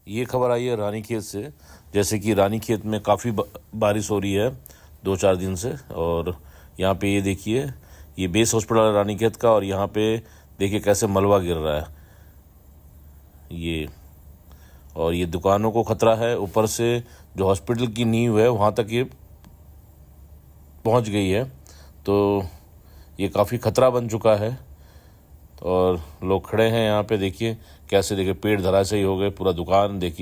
ये खबर आई है रानीखेत से। जैसे कि रानीखेत में काफ़ी बारिश हो रही है 2-4 दिन से। और यहाँ पे ये देखिए, ये बेस हॉस्पिटल है रानीखेत का, और यहाँ पे देखिए कैसे मलबा गिर रहा है ये। और ये दुकानों को खतरा है, ऊपर से जो हॉस्पिटल की नींव है वहाँ तक ये पहुँच गई है। तो ये काफ़ी खतरा बन चुका है। और लोग खड़े हैं यहाँ पे, देखिए कैसे, देखिए पेड़ धराशायी हो गए, पूरा दुकान देखिए।